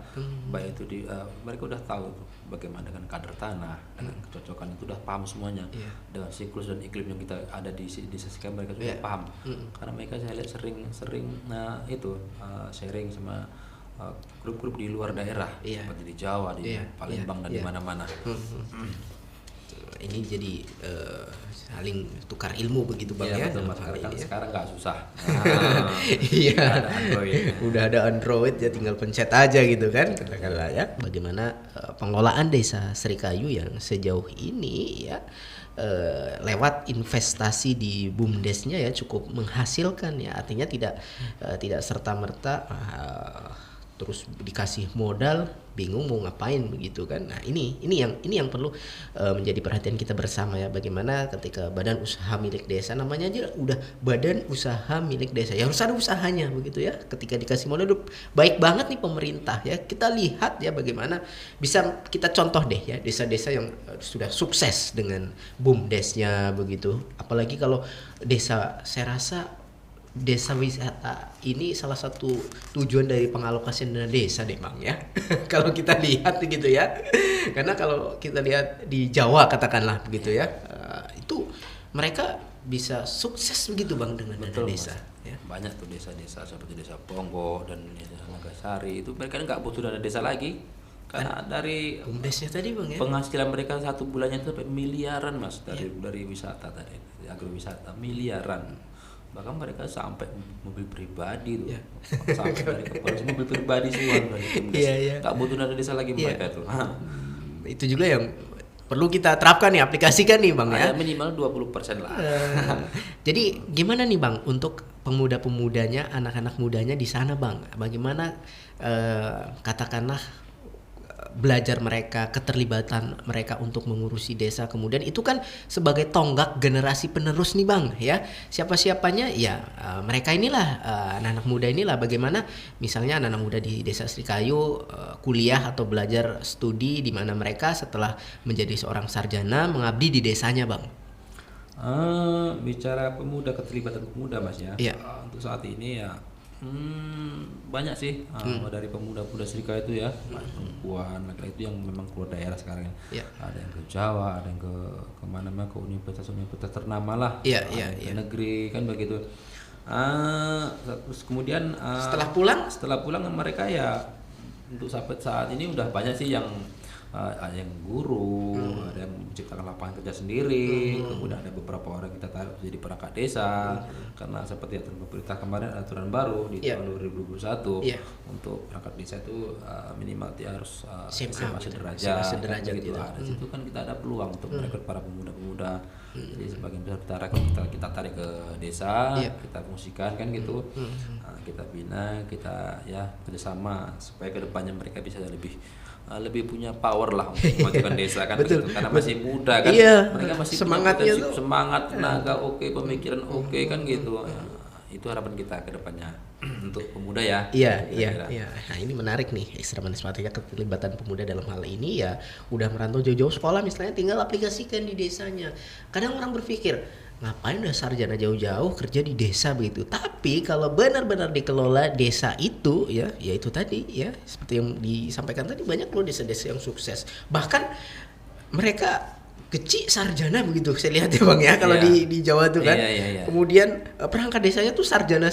Baik itu mereka udah tahu bagaimana dengan kadar tanah, dengan kecocokan itu udah paham semuanya. Dengan siklus dan iklim yang kita ada di sisi mereka sudah paham. Karena mereka saya lihat sering sharing sama grup-grup di luar daerah seperti di Jawa, di Palembang dan di mana-mana. Ini jadi saling tukar ilmu begitu Bang ya. Betul Mas. Sekarang nggak susah. Iya. Ada Android. Udah ada Android ya, tinggal pencet aja gitu kan. Katakanlah ya. Bagaimana pengelolaan Desa Serikayu yang sejauh ini ya lewat investasi di BUMDesnya ya cukup menghasilkan ya. Artinya tidak serta-merta terus dikasih modal bingung mau ngapain begitu kan. Nah, ini yang perlu menjadi perhatian kita bersama ya, bagaimana ketika badan usaha milik desa, namanya aja udah badan usaha milik desa. Ya harus ada usahanya begitu ya. Ketika dikasih modal baik banget nih pemerintah ya. Kita lihat ya bagaimana bisa kita contoh deh ya desa-desa yang sudah sukses dengan BUMDesnya begitu. Apalagi kalau desa, saya rasa desa wisata ini salah satu tujuan dari pengalokasian dana desa deh Bang ya. Kalau kita lihat gitu ya, karena kalau kita lihat di Jawa katakanlah begitu ya, itu mereka bisa sukses begitu Bang dengan dana desa. Ya. Banyak tuh desa-desa seperti desa Ponggo dan desa Nagasari itu mereka nggak butuh dana desa lagi. Karena dari BUMDesnya tadi Bang ya, penghasilan mereka satu bulannya itu sampai miliaran Mas dari wisata tadi, agrowisata miliaran. Bahkan mereka sampai mobil pribadi tuh, sampai dari kepala mobil pribadi semua dari BUMDes. Nggak butuh dana desa lagi mereka tuh. Itu juga yang perlu kita terapkan nih, aplikasikan nih Bang ya. Minimal 20% lah. Jadi gimana nih Bang untuk pemuda-pemudanya, anak-anak mudanya di sana Bang? Bagaimana katakanlah belajar mereka, keterlibatan mereka untuk mengurusi desa, kemudian itu kan sebagai tonggak generasi penerus nih Bang ya. Siapa-siapanya ya mereka inilah, anak-anak muda inilah. Bagaimana misalnya anak-anak muda di Desa Serikayu kuliah atau belajar studi, di mana mereka setelah menjadi seorang sarjana mengabdi di desanya Bang. Bicara pemuda, keterlibatan pemuda Mas ya. Untuk saat ini ya banyak sih dari pemuda-pemuda Serikayu itu ya, perempuan, laki-laki itu yang memang keluar daerah sekarang ya. Ada yang ke Jawa, ada yang ke kemana-mana, ke universitas ternama lah, ke negeri kan begitu. Terus kemudian setelah pulang mereka ya untuk sampai saat ini udah banyak sih yang ada yang guru, ada yang menciptakan lapangan kerja sendiri, kemudian ada beberapa orang kita tarik jadi perangkat desa, karena seperti aturan pemerintah kemarin, aturan baru di tahun 2021 untuk perangkat desa itu minimal dia harus SMA sederajat gitu. Di situ kan kita ada peluang untuk merekrut para pemuda-pemuda. Jadi sebagian besar kita tarik ke desa, kita fungsikan kan gitu, kita bina, kita ya kerjasama supaya kedepannya mereka bisa lebih punya power lah untuk memajukan desa kan. Betul. Karena masih muda kan, mereka masih semangatnya punya semangat, tenaga pemikiran kan gitu. Itu harapan kita ke depannya untuk pemuda ya. Iya. Nah, ini menarik nih, Ekstra Manis Matiga, keterlibatan pemuda dalam hal ini ya. Udah merantau jauh-jauh sekolah misalnya, tinggal aplikasikan di desanya. Kadang orang berpikir, ngapain udah sarjana jauh-jauh kerja di desa begitu. Tapi kalau benar-benar dikelola desa itu ya itu tadi ya, seperti yang disampaikan tadi, banyak loh desa-desa yang sukses. Bahkan mereka kecil sarjana begitu saya lihat ya Bang ya kalau di Jawa tuh kan. Kemudian perangkat desanya tuh sarjana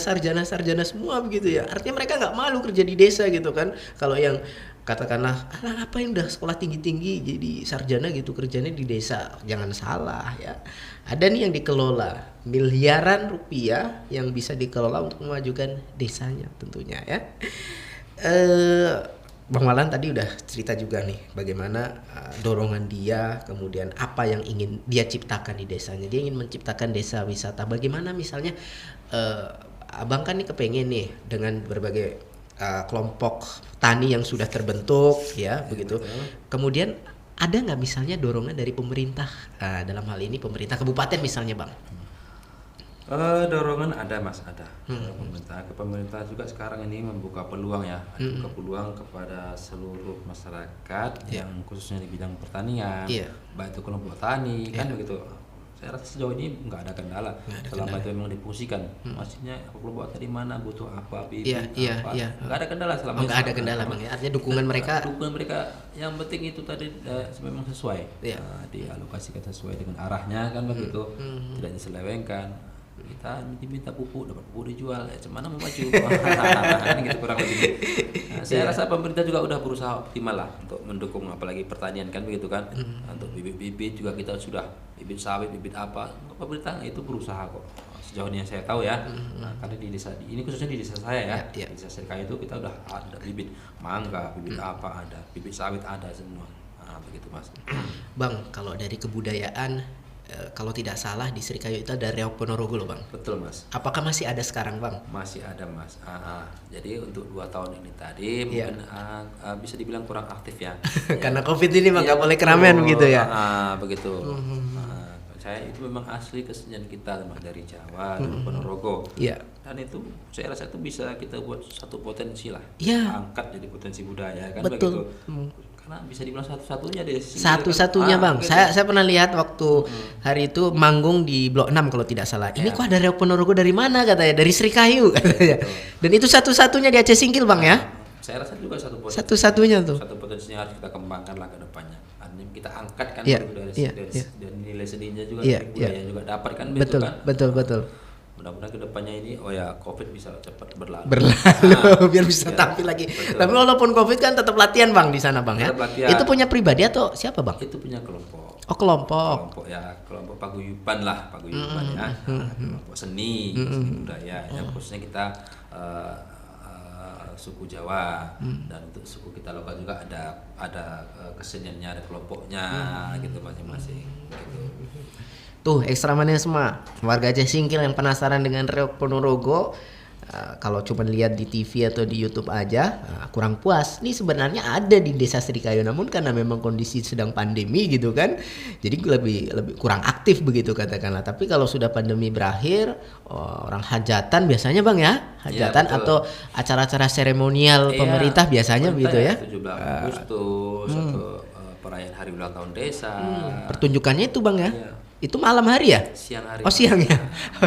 semua begitu ya. Artinya mereka nggak malu kerja di desa gitu kan. Kalau yang katakanlah ngapain udah sekolah tinggi jadi sarjana gitu kerjanya di desa, jangan salah ya. Ada nih yang dikelola miliaran rupiah yang bisa dikelola untuk memajukan desanya tentunya ya. Bang Malan tadi udah cerita juga nih bagaimana dorongan dia, kemudian apa yang ingin dia ciptakan di desanya. Dia ingin menciptakan desa wisata. Bagaimana misalnya Abang kan nih kepengen nih dengan berbagai kelompok tani yang sudah terbentuk ya begitu. Kemudian ada nggak misalnya dorongan dari pemerintah, dalam hal ini pemerintah kabupaten misalnya Bang? Dorongan ada Mas, ada. Pemerintah juga sekarang ini membuka peluang ya, membuka peluang kepada seluruh masyarakat yang khususnya di bidang pertanian, baik itu kelompok tani kan begitu. Saya rasa sejauh ini nggak ada kendala selama itu memang difungsikan. Maksudnya kelompok tadi mana butuh apa, bibit apa, nggak ada kendala selama itu. Nggak ada kendala Bang ya, artinya dukungan mereka yang penting itu tadi memang sesuai, dialokasikan sesuai dengan arahnya kan begitu, tidak diselewengkan. Kita diminta pupuk, dapat pupuk dijual, cuman mau maju gitu kurang lebih. Saya rasa pemerintah juga udah berusaha optimal lah untuk mendukung apalagi pertanian kan begitu kan. Untuk bibit-bibit juga kita sudah, bibit sawit, bibit apa, pemerintah itu berusaha kok sejauh ini yang saya tahu ya. Karena di desa ini khususnya di desa saya di desa Serikayu itu kita udah ada bibit mangga, bibit apa ada, bibit sawit ada semua. Begitu Mas. Bang, kalau dari kebudayaan, kalau tidak salah di Serikayu itu ada Reok Ponorogo loh Bang. Betul Mas. Apakah masih ada sekarang Bang? Masih ada Mas. Jadi untuk 2 tahun ini tadi mungkin bisa dibilang kurang aktif ya. Karena COVID ini Bang nggak boleh keramaian begitu ya. Begitu. Saya itu memang asli kesenian kita Mas, dari Jawa, dari Ponorogo. Dan itu saya rasa itu bisa kita buat satu potensi lah. Angkat jadi potensi budaya kan begitu. Karena bisa dibilang satu-satunya deh. Satu-satunya Bang. Gitu. Saya pernah lihat waktu hari itu manggung di Blok 6 kalau tidak salah. Ini kok ada Reok Ponorogo dari mana katanya? Dari Serikayu katanya. Dan itu satu-satunya di Aceh Singkil Bang ya. Saya rasa juga satu-satunya tuh. Satu potensinya harus kita kembangkan lah ke depannya. Artinya kita angkat kan dari nilai seninya juga, dari budaya juga dapat kan betul. Mudah-mudahan kedepannya ini COVID bisa cepat berlalu biar bisa tampil lagi. Betul. Tapi walaupun COVID kan tetap latihan Bang di sana Bang ya. Latihan. Itu punya pribadi atau siapa Bang? Itu punya kelompok. Oh kelompok Kelompok paguyuban ya. Kelompok seni budaya. Yang khususnya kita suku Jawa dan untuk suku kita lokal juga ada keseniannya, ada kelompoknya gitu masing-masing. Gitu. Tuh ekstra manis semua warga Aceh Singkil yang penasaran dengan Reok Ponorogo, kalau cuma lihat di TV atau di YouTube aja kurang puas. Ini sebenarnya ada di desa Serikayu, namun karena memang kondisi sedang pandemi gitu kan, jadi lebih kurang aktif begitu katakanlah. Tapi kalau sudah pandemi berakhir, orang hajatan biasanya Bang ya, hajatan atau acara-acara seremonial pemerintah biasanya begitu ya. 17 Agustus atau perayaan hari ulang tahun desa. Pertunjukannya itu Bang ya. Itu malam hari ya? Siang hari.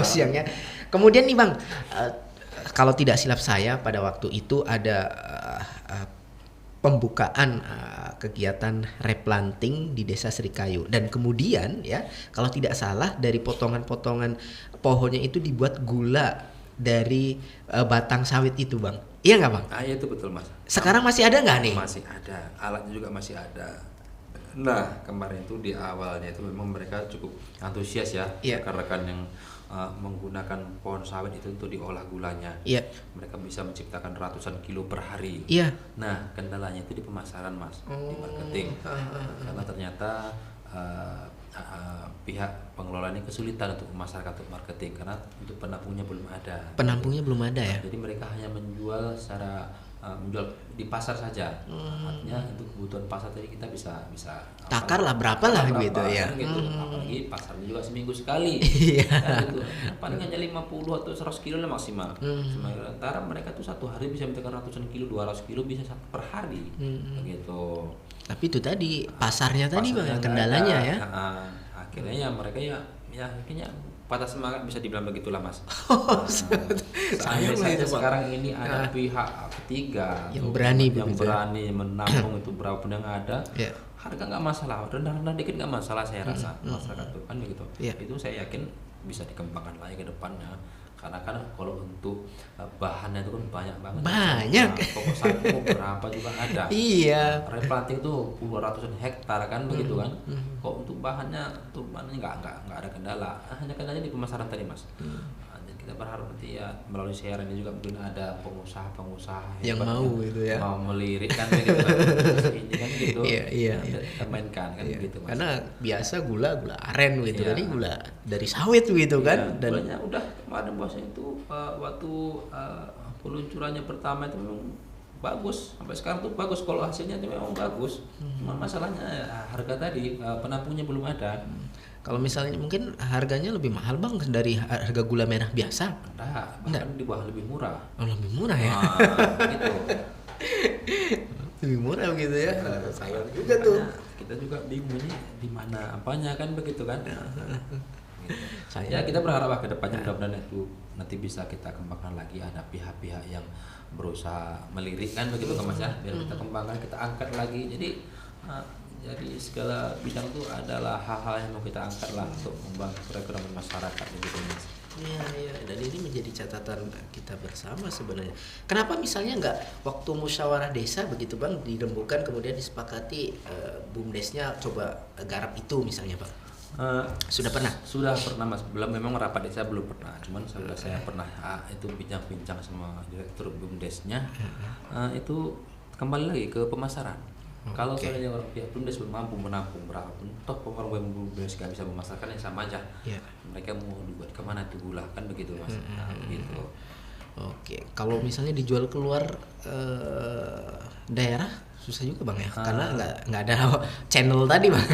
Siangnya. Kemudian nih Bang, kalau tidak silap saya pada waktu itu ada pembukaan kegiatan replanting di desa Serikayu, dan kemudian ya kalau tidak salah dari potongan-potongan pohonnya itu dibuat gula dari batang sawit itu Bang. Iya nggak Bang? Iya itu betul Mas. Sekarang masih ada nggak nih? Masih ada, alatnya juga masih ada. Nah kemarin itu di awalnya itu memang mereka cukup antusias ya, rekan-rekan yang menggunakan pohon sawit itu untuk diolah gulanya. Mereka bisa menciptakan ratusan kilo per hari. Nah kendalanya itu di pemasaran Mas, di marketing. Karena ternyata pihak pengelola ini kesulitan untuk masyarakat untuk marketing karena untuk penampungnya belum ada. Ya. Jadi mereka hanya menjual secara menjual di pasar saja. Artinya untuk kebutuhan pasar tadi kita bisa takar lah berapa lah gitu ya. Gitu. Apalagi pasarnya juga seminggu sekali. Gitu. Paling hanya 50 atau 100 kilo lah maksimal. Sementara mereka tuh satu hari bisa mentekan ratusan kilo, 200 kilo bisa per hari. Begitu. Tapi itu tadi pasarnya tadi Bang kendalanya ya. Akhirnya ya mereka ya akhirnya patah semangat bisa dibilang begitulah Mas. Sayang sekarang ini ada pihak ketiga yang berani menampung itu berapa pun yang ada. Harga nggak masalah, rendah-rendah dikit nggak masalah saya rasa masyarakat itu kan begitu. Itu saya yakin bisa dikembangkan lagi ke depannya. Karena kan kalau untuk bahannya itu kan banyak banget. Pokok sagu berapa juga ada. Iya. Replanting tuh puluhan ratusan hektar kan begitu kan. Kok untuk bahannya nggak ada kendala. Hanya kendalanya di pemasaran tadi Mas. Jadi kita berharap nanti ya melalui siaran ini juga mungkin ada pengusaha yang mau gitu ya. Mau melirik kan begitu kan. Ini kan gitu. Iya. Kita mainkan kan gitu Mas. Karena biasa gula aren gitu. Ini gula dari sawit gitu kan. Dan gulanya udah kemarin bosnya itu waktu peluncurannya pertama itu memang bagus, sampai sekarang tuh bagus, kalau hasilnya itu memang bagus. Cuma masalahnya harga tadi penampungnya belum ada. Kalau misalnya mungkin harganya lebih mahal Bang dari harga gula merah biasa? Bahkan di bawah lebih murah. Oh, lebih murah ya? Gitu. Lebih murah gitu ya? Sayang juga tuh. Kita juga bingung ini di mana apanya kan begitu kan. Ya kita berharap ke depannya mudah-mudahan itu nanti bisa kita kembangkan lagi, ada pihak-pihak yang berusaha melirik kan begitu kan Mas ya, biar kita kembangkan, kita angkat lagi. Jadi segala bidang itu adalah hal-hal yang mau kita angkat lah untuk membangun perekonomian masyarakat begitu Mas. Iya, dan ini menjadi catatan kita bersama sebenarnya. Kenapa misalnya nggak waktu musyawarah desa begitu Bang dirembukan kemudian disepakati BUMDesnya coba garap itu misalnya Bang? Sudah pernah Mas, belum, memang rapat desa belum pernah, cuman saya pernah itu bincang-bincang sama direktur BUMDesnya. Itu kembali lagi ke pemasaran. Kalau soalnya orang pihak BUMDes belum mampu menampung berapa pun, toh orang BUMDes nggak bisa memasarkan yang sama aja. Mereka mau dibuat kemana tuh gula kan begitu Mas. Begitu. Oke, kalau misalnya dijual keluar daerah susah juga Bang ya, karena nggak ada channel tadi Bang.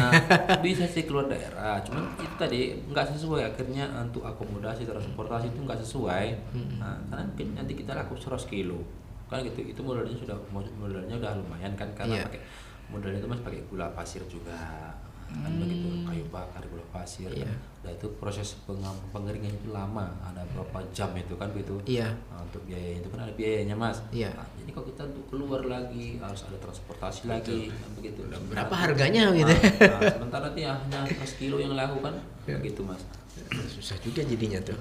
Bisa sih keluar daerah, cuman itu tadi nggak sesuai, akhirnya untuk akomodasi transportasi itu nggak sesuai. Karena mungkin nanti kita laku 100 kilo kan gitu, itu modalnya udah lumayan kan, karena pakai modalnya itu Mas pakai gula pasir juga kan begitu, kayu bakar, gula pasir. Nah itu proses pengeringan itu lama, ada berapa jam itu kan begitu. Untuk biaya itu kan ada biayanya Mas. Nah, jadi kalau kita untuk keluar lagi harus ada transportasi lagi kan begitu. Berapa harganya gitu? Sementara dia hanya 100 kilo yang laku kan begitu Mas. Susah juga jadinya tuh.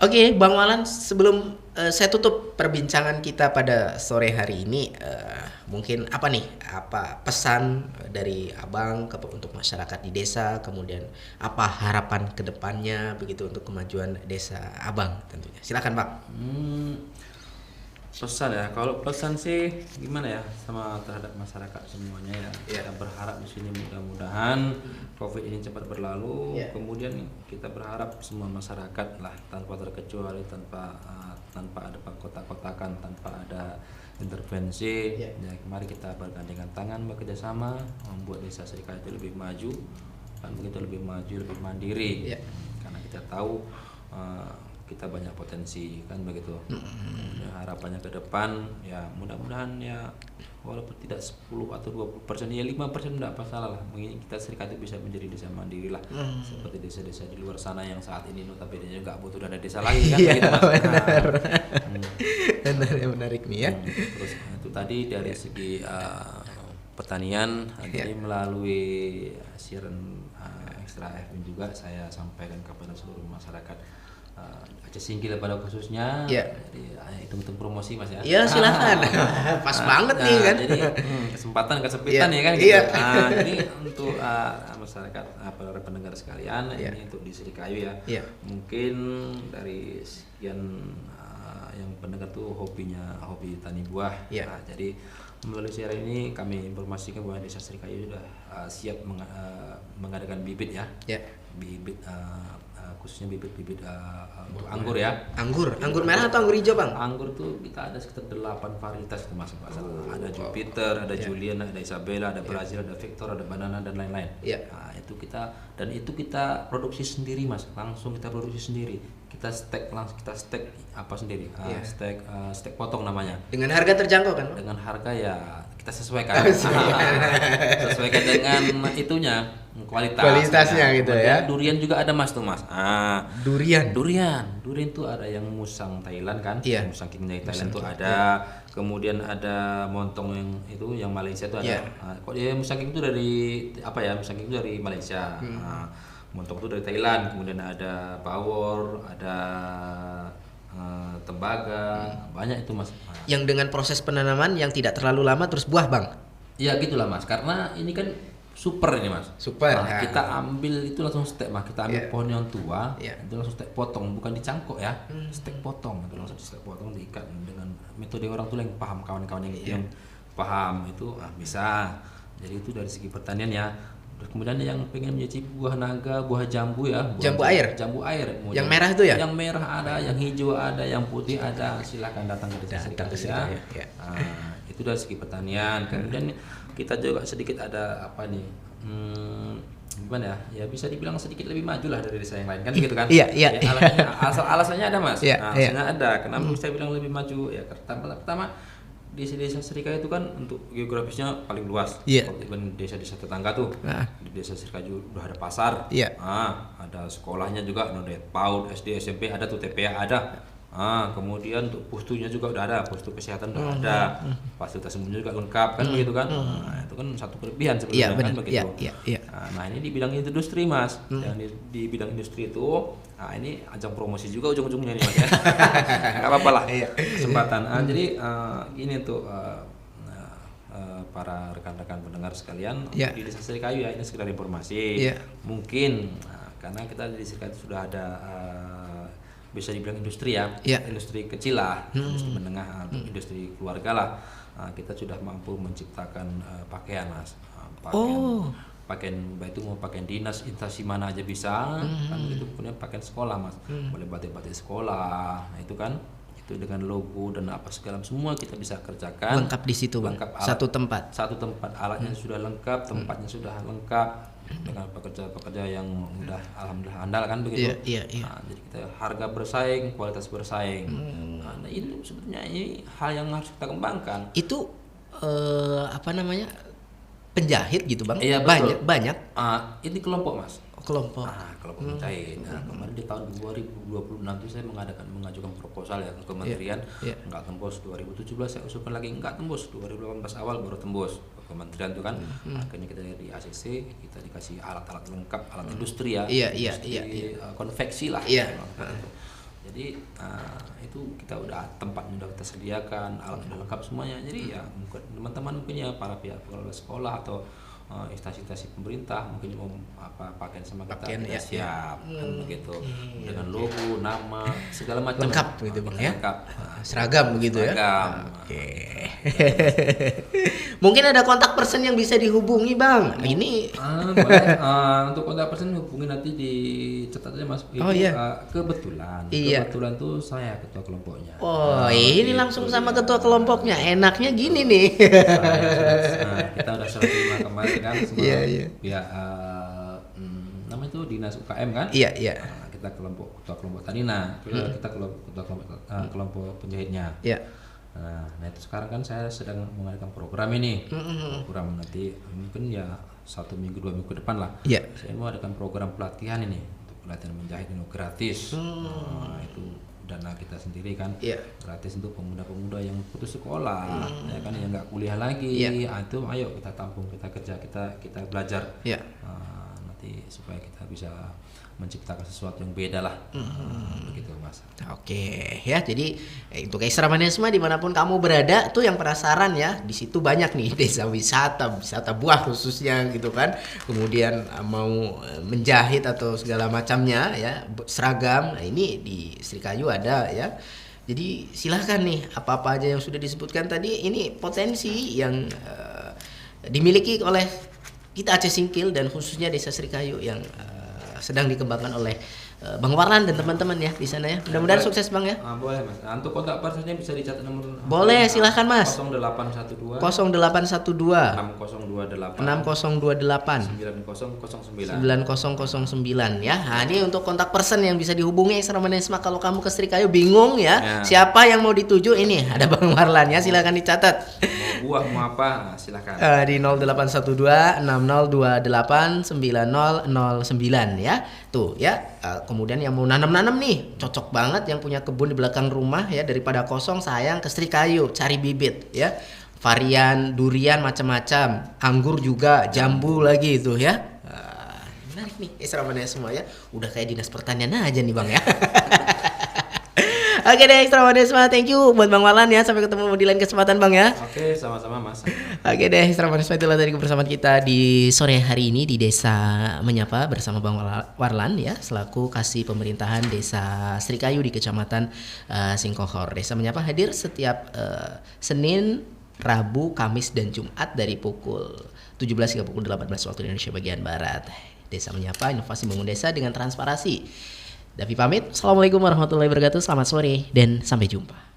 Oke, Bang Malan, sebelum saya tutup perbincangan kita pada sore hari ini, mungkin apa pesan dari Abang untuk masyarakat di desa, kemudian apa harapan kedepannya begitu untuk kemajuan desa Abang tentunya. Silakan Bang. Pesan ya, kalau pesan sih gimana ya sama terhadap masyarakat semuanya ya. Kita berharap di sini mudah-mudahan COVID ini cepat berlalu. Kemudian kita berharap semua masyarakat lah tanpa terkecuali, tanpa ada kotak-kotakan, tanpa ada intervensi. Ya, mari kita bergandengan tangan, bekerja sama membuat desa Serikaya itu lebih maju, kan begitu, lebih maju, lebih mandiri. Karena kita tahu kita banyak potensi kan begitu. Harapannya ke depan ya mudah-mudahan ya walaupun tidak 10 atau 20% ya 5% tidak masalah lah. Mungkin kita Serikaya itu bisa menjadi desa mandiri lah. Seperti desa-desa di luar sana yang saat ini notabene nggak butuh dana desa lagi kan begitu Mas. Benar ya, menarik nih ya. Terus itu tadi dari segi pertanian, jadi melalui siaran Extra FM juga saya sampaikan kepada seluruh masyarakat Aceh Singkil pada khususnya. Jadi hitung-hitung promosi Mas ya. Iya, silakan. Pas banget nih kan. Jadi kesempatan kesempitan ya kan gitu. Jadi untuk masyarakat para pendengar sekalian, ini untuk di Serikayu ya. Mungkin dari sekian yang pendengar tuh hobi tani buah. Jadi melalui siaran ini kami informasikan bahwa desa Serikayu sudah siap mengadakan bibit ya. Bibit khususnya bibit untuk anggur ya. Anggur merah atau anggur hijau Bang? Anggur tuh kita ada sekitar 8 varietas itu Mas. Ada Jupiter, ada Julian, ada Isabella, ada Brazil, ada Victor, ada Banana dan lain-lain. Nah, itu kita produksi sendiri Mas. Langsung kita produksi sendiri. kita stek apa sendiri, stek potong namanya. Dengan harga terjangkau kan? Dengan harga ya kita sesuaikan. Sesuaikan dengan itunya, kualitasnya gitu ya. Durian juga ada Mas tuh Mas. Durian tuh ada yang musang Thailand kan, musang king dari Thailand tuh ada. Kemudian ada montong yang Malaysia tuh ada. Kok dia musang king itu dari apa ya? Musang king itu dari Malaysia. Montong itu dari Thailand. Kemudian ada bawor, ada tembaga, banyak itu Mas. Yang dengan proses penanaman yang tidak terlalu lama terus buah Bang? Ya gitulah Mas, karena ini kan super ini Mas. Super. Kita ambil itu langsung stek Mas, kita ambil pohon yang tua, itu langsung stek potong, bukan dicangkok ya, stek potong, itu langsung stek potong diikat dengan metode orang tua yang paham, kawan-kawan yang paham itu bisa. Jadi itu dari segi pertanian ya. Kemudian yang pengen mencicipi buah naga, buah jambu ya, jambu air. Yang merah itu ya? Yang merah ada, yang hijau ada, yang putih ada. Silakan datang ke Desa Serikaya. Itu dari segi pertanian. Kemudian kita juga sedikit ada apa nih? Gimana ya? Ya bisa dibilang sedikit lebih maju lah dari desa yang lain kan gitu kan? Iya. Alasannya ada Mas. Alasannya ada. Kenapa bisa bilang lebih maju? Ya pertama di desa Serikaya itu kan untuk geografisnya paling luas. Dibanding desa-desa tetangga tuh. Di desa Serikaya udah ada pasar. Ada sekolahnya juga, ada PAUD, SD, SMP ada tuh, TPA ada. Kemudian untuk pustunya juga udah ada, pustu kesehatan udah ada, fasilitas umumnya juga lengkap kan begitu kan. Itu kan satu kelebihan sebenarnya kan begitu. Nah ini di bidang industri Mas, yang di bidang industri itu, ini ajang promosi juga ujung-ujungnya nih Mas ya. Nggak apa-apa lah kesempatan. Jadi gini tuh para rekan-rekan pendengar sekalian, di Desa Serikaya ya, ini sekedar informasi. Mungkin karena kita di Serikaya sudah ada bisa dibilang industri ya, industri kecil lah, industri menengah, industri keluarga lah. Kita sudah mampu menciptakan pakaian Mas, pakaian baik itu mau pakaian dinas, instansi mana aja bisa, kan itu punya pakaian sekolah Mas, boleh batik-batik sekolah, nah itu kan, itu dengan logo dan apa segala semua kita bisa kerjakan. Lengkap di situ Bang, satu tempat, alatnya sudah lengkap, tempatnya sudah lengkap. Dengan pekerja-pekerja yang udah alhamdulillah andal kan begitu. Nah, jadi kita harga bersaing, kualitas bersaing. Nah, ini sebetulnya ini hal yang harus kita kembangkan. Itu apa namanya, penjahit gitu Bang? Iya, banyak. Ini kelompok Mas. Kelompok. Kelompok penjahit. Kemarin di tahun 2026 itu saya mengajukan proposal ya ke kementerian. Enggak tembus 2017, saya usulkan lagi enggak tembus 2018 awal baru tembus ke kementerian itu kan. Akhirnya kita di ACC kita dikasih alat-alat lengkap, alat industri ya. Konveksi lah. Jadi itu kita udah tempatnya udah kita sediakan, alat udah lengkap semuanya. Jadi ya teman-teman mungkin ya para pihak pengelola sekolah atau instansi-instansi pemerintah mungkin mau pakaian sama kita siap kan begitu, dengan logo, nama, segala macam lengkap gitu Bang ya. Lengkap. Seragam begitu ya. Mungkin ada kontak person yang bisa dihubungi Bang. Ini boleh. Untuk kontak person hubungi nanti dicatat aja Mas. Kebetulan tuh saya ketua kelompoknya. Ini langsung sama ketua kelompoknya. Enaknya gini nih. Kita udah serah terima kemarin kan sama pihak namanya itu dinas UKM kan. Kita ketua kelompok tadi, kita kelompok penjahitnya. Nah itu sekarang kan saya sedang mengadakan program ini. Program nanti mungkin ya 1 minggu 2 minggu ke depan lah. Saya mau adakan program pelatihan ini untuk pelatihan menjahit ini gratis. Itu dana kita sendiri kan, gratis untuk pemuda-pemuda yang putus sekolah, ya kan, yang nggak kuliah lagi. Itu ayo kita tampung, kita kerja, kita belajar. Nanti supaya kita bisa menciptakan sesuatu yang beda lah. Begitu Mas. Oke ya, jadi untuk Ekstra Manisma dimanapun kamu berada tuh yang penasaran ya, di situ banyak nih desa wisata buah khususnya gitu kan, kemudian mau menjahit atau segala macamnya ya, seragam. Nah, ini di Serikayu ada ya. Jadi silahkan nih, apa-apa aja yang sudah disebutkan tadi ini potensi yang dimiliki oleh kita Aceh Singkil dan khususnya Desa Serikayu yang sedang dikembangkan oleh Bang Warlan dan teman-teman ya di sana ya. Mudah-mudahan sukses Bang ya. Boleh Mas. Untuk kontak personnya bisa dicatat nomor. Boleh, silahkan Mas. 0812 0812 6028 9009 ya. Nah, ini untuk kontak person yang bisa dihubungi Extra Manisma kalau kamu ke Srikayu bingung ya. Siapa yang mau dituju, ini ada Bang Warlan ya, silahkan dicatat. Mau buah mau apa, silahkan. Di 0812 6028 9009 ya. Tuh ya. Kemudian yang mau nanam-nanam nih, cocok banget yang punya kebun di belakang rumah ya, daripada kosong sayang ke Srikayu cari bibit ya. Varian durian macam-macam, anggur juga, jambu lagi itu ya. Menarik nih Extra Manisma ya. Udah kayak dinas pertanian aja nih Bang ya. Oke deh Extra Manisma, thank you buat Bang Warlan ya. Sampai ketemu di lain kesempatan Bang ya. Oke, sama-sama Mas. Oke deh Extra Manisma, itulah tadi kebersamaan kita di sore hari ini di Desa Menyapa bersama Bang Warlan ya, selaku Kasih Pemerintahan Desa Srikayu di Kecamatan Singkohor. Desa Menyapa hadir setiap Senin, Rabu, Kamis, dan Jumat dari pukul 17 hingga pukul 18 waktu Indonesia bagian Barat. Desa Menyapa, inovasi bangun desa dengan transparansi. Davi pamit. Assalamualaikum warahmatullahi wabarakatuh. Selamat sore dan sampai jumpa.